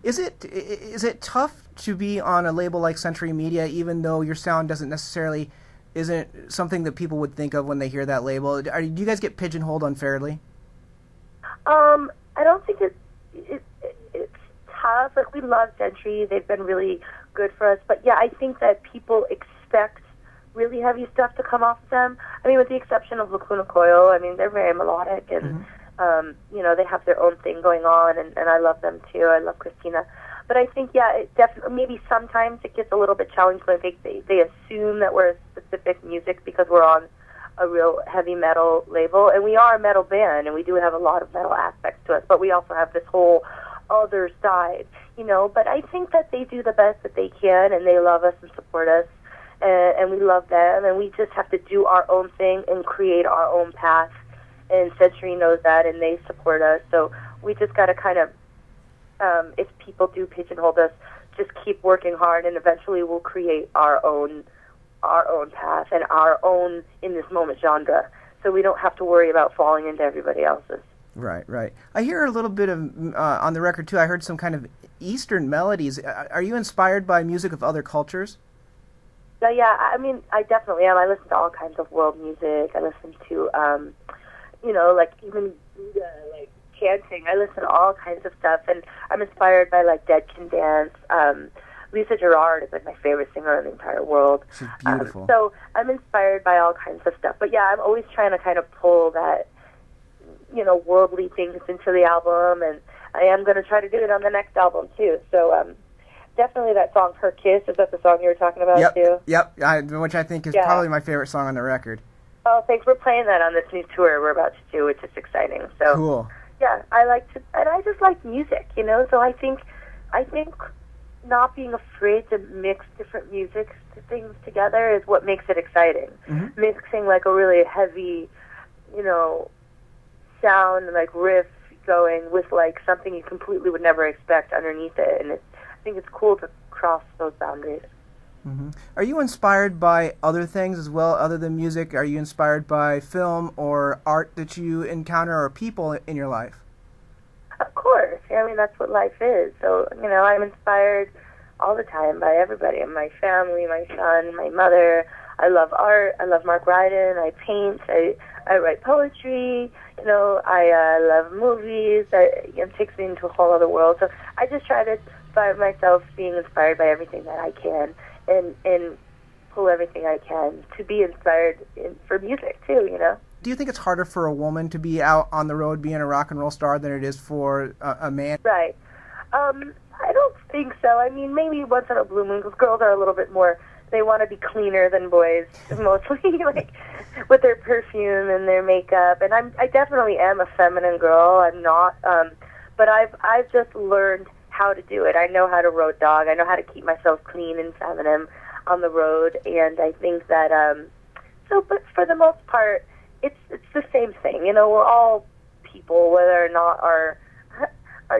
Is it tough to be on a label like Century Media, even though your sound isn't something that people would think of when they hear that label? Do you guys get pigeonholed unfairly? I don't think it's tough. Like, we love Century; they've been really good for us. But yeah, I think that people expect really heavy stuff to come off of them. I mean, with the exception of Lacuna Coil, I mean, they're very melodic and they have their own thing going on, and I love them too. I love Christina. But I think, yeah, it definitely, maybe sometimes it gets a little bit challenging. I think they assume that we're a specific music because we're on a real heavy metal label, and we are a metal band, and we do have a lot of metal aspects to us, but we also have this whole other side, But I think that they do the best that they can, and they love us and support us, and we love them, and we just have to do our own thing and create our own path. And Century knows that, and they support us. So we just got to kind of, if people do pigeonhole us, just keep working hard, and eventually we'll create our own path and our own in this moment genre. So we don't have to worry about falling into everybody else's. Right. I hear a little bit of on the record too. I heard some kind of Eastern melodies. Are you inspired by music of other cultures? Yeah. I mean, I definitely am. I listen to all kinds of world music. I listen to like even Buddha, like chanting. I listen to all kinds of stuff, and I'm inspired by like Dead Can Dance. Lisa Gerrard is like my favorite singer in the entire world. She's beautiful. So I'm inspired by all kinds of stuff. But yeah, I'm always trying to kind of pull that, worldly things into the album, and I am going to try to do it on the next album too. So definitely that song, Her Kiss, is that the song you were talking about too? Yep, which I think is probably my favorite song on the record. Oh, thanks. We're playing that on this new tour we're about to do, which is exciting. So cool. Yeah, and I just like music, So I think not being afraid to mix different music things together is what makes it exciting. Mm-hmm. Mixing like a really heavy, sound, like riff going with like something you completely would never expect underneath it, and I think it's cool to cross those boundaries. Mm-hmm. Are you inspired by other things as well, other than music? Are you inspired by film or art that you encounter, or people in your life? Of course. I mean, that's what life is. So, I'm inspired all the time by everybody, my family, my son, my mother. I love art. I love Mark Ryden. I paint. I write poetry. I love movies. It takes me into a whole other world. So I just try to find myself being inspired by everything that I can, and pull everything I can to be inspired for music too, Do you think it's harder for a woman to be out on the road being a rock and roll star than it is for a man? Right. I don't think so. I mean, maybe once in a blue moon, because girls are a little bit more, they want to be cleaner than boys, mostly, like with their perfume and their makeup. And I definitely am a feminine girl. I'm not, but I've just learned how to do it. I know how to road dog. I know how to keep myself clean and feminine on the road. And I think that, but for the most part, it's the same thing. We're all people, whether or not our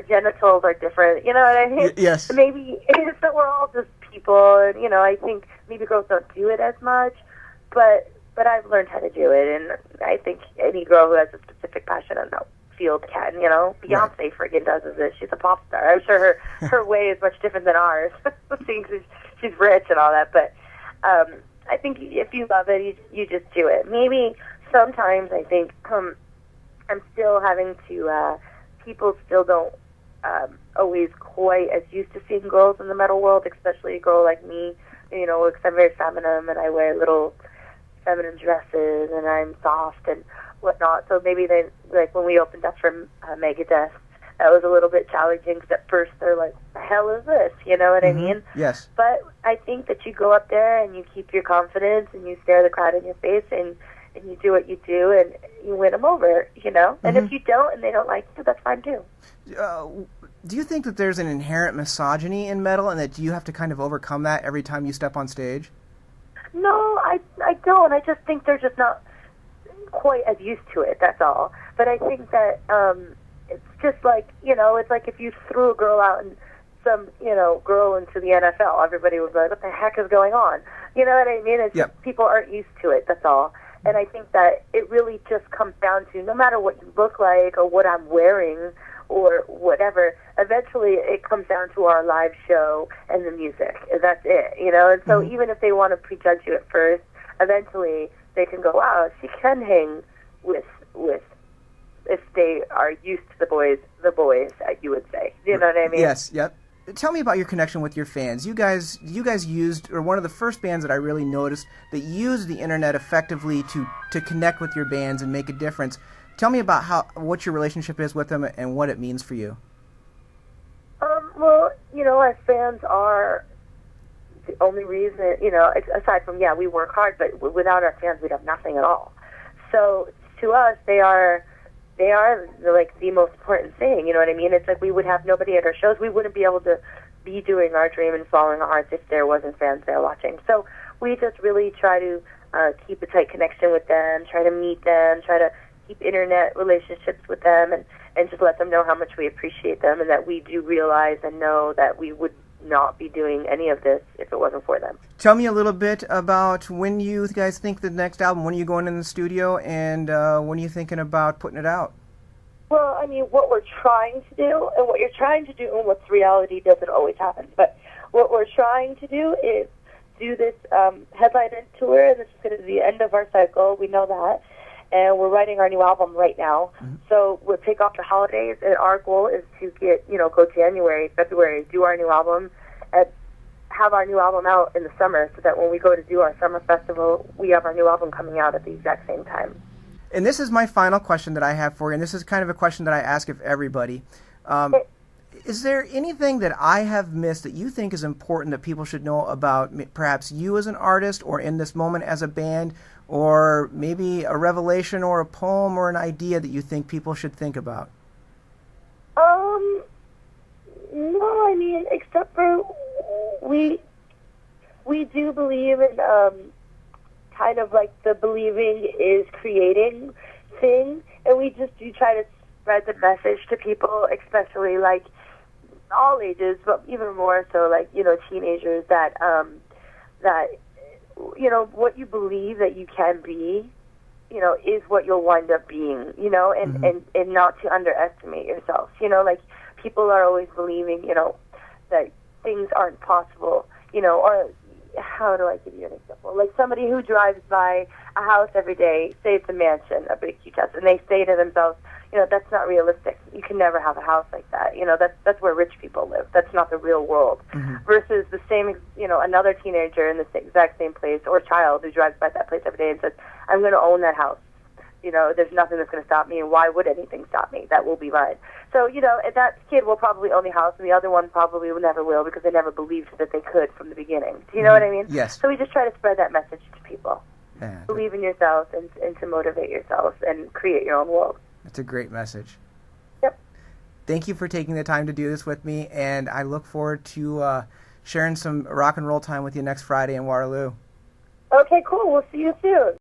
genitals are different. You know what I mean? Yes. Maybe it's that we're all just people, and I think maybe girls don't do it as much, but I've learned how to do it, and I think any girl who has a specific passion in that field can. Beyonce right. friggin' does it. She's a pop star. I'm sure her way is much different than ours. Seeing she's rich and all that, but I think if you love it, you just do it. Maybe sometimes I think I'm still having to. People still don't always quite as used to seeing girls in the metal world, especially a girl like me, because I'm very feminine and I wear little feminine dresses and I'm soft and whatnot. So maybe they, like when we opened up for Megadeth, that was a little bit challenging because at first they're like, the hell is this? You know what I mean? Yes. But I think that you go up there and you keep your confidence and you stare the crowd in your face and you do what you do and you win them over, And if you don't and they don't like you, that's fine too. Do you think that there's an inherent misogyny in metal and that you have to kind of overcome that every time you step on stage? No, I don't. I just think they're just not quite as used to it, that's all. But I think that it's just like, it's like if you threw a girl out and some, girl into the NFL, everybody would be like, what the heck is going on? You know what I mean? It's just people aren't used to it, that's all. And I think that it really just comes down to no matter what you look like or what I'm wearing or whatever. Eventually, it comes down to our live show and the music. That's it, you know. And so even if they want to prejudge you at first, eventually they can go, wow, she can hang with if they are used to the boys, you would say. You know what I mean? Yes, yep. Tell me about your connection with your fans. You guys used, or one of the first bands that I really noticed that used the internet effectively to connect with your bands and make a difference. Tell me about what your relationship is with them and what it means for you. Well, you know, our fans are the only reason, you know, aside from, we work hard, but without our fans, we'd have nothing at all. So to us, they are like the most important thing, you know what I mean? It's like we would have nobody at our shows. We wouldn't be able to be doing our dream and following our hearts if there wasn't fans there watching. So we just really try to keep a tight connection with them, try to meet them, try to keep internet relationships with them, and just let them know how much we appreciate them and that we do realize and know that we would not be doing any of this if it wasn't for them. Tell me a little bit about when you guys think the next album, when are you going in the studio, and when are you thinking about putting it out? Well, I mean, what we're trying to do, and what you're trying to do, and what's reality doesn't always happen, but what we're trying to do is do this headliner tour, and this is going to be the end of our cycle, we know that, and we're writing our new album right now. So we'll take off the holidays, and our goal is to get, go January, February, do our new album, and have our new album out in the summer so that when we go to do our summer festival, we have our new album coming out at the exact same time. And this is my final question that I have for you, and this is kind of a question that I ask of everybody. Is there anything that I have missed that you think is important that people should know about perhaps you as an artist or in this moment as a band, or maybe a revelation or a poem or an idea that you think people should think about? No, I mean, except for we do believe in kind of like the believing is creating thing, and we just do try to spread the message to people, especially like all ages, but even more so like, teenagers, that what you believe that you can be, is what you'll wind up being, and not to underestimate yourself. Like people are always believing, that things aren't possible, or how do I give you an example? Like somebody who drives by a house every day, say it's a mansion, a big huge house, and they say to themselves, that's not realistic. You can never have a house like that. That's where rich people live. That's not the real world. Versus the same, another teenager in the exact same place, or child who drives by that place every day and says, I'm going to own that house. There's nothing that's going to stop me, and why would anything stop me? That will be mine. So, that kid will probably own the house, and the other one probably never will because they never believed that they could from the beginning. Do you know what I mean? Yes. So we just try to spread that message to people. Yeah. Believe in yourself and to motivate yourself and create your own world. That's a great message. Yep. Thank you for taking the time to do this with me, and I look forward to sharing some rock and roll time with you next Friday in Waterloo. Okay, cool. We'll see you soon.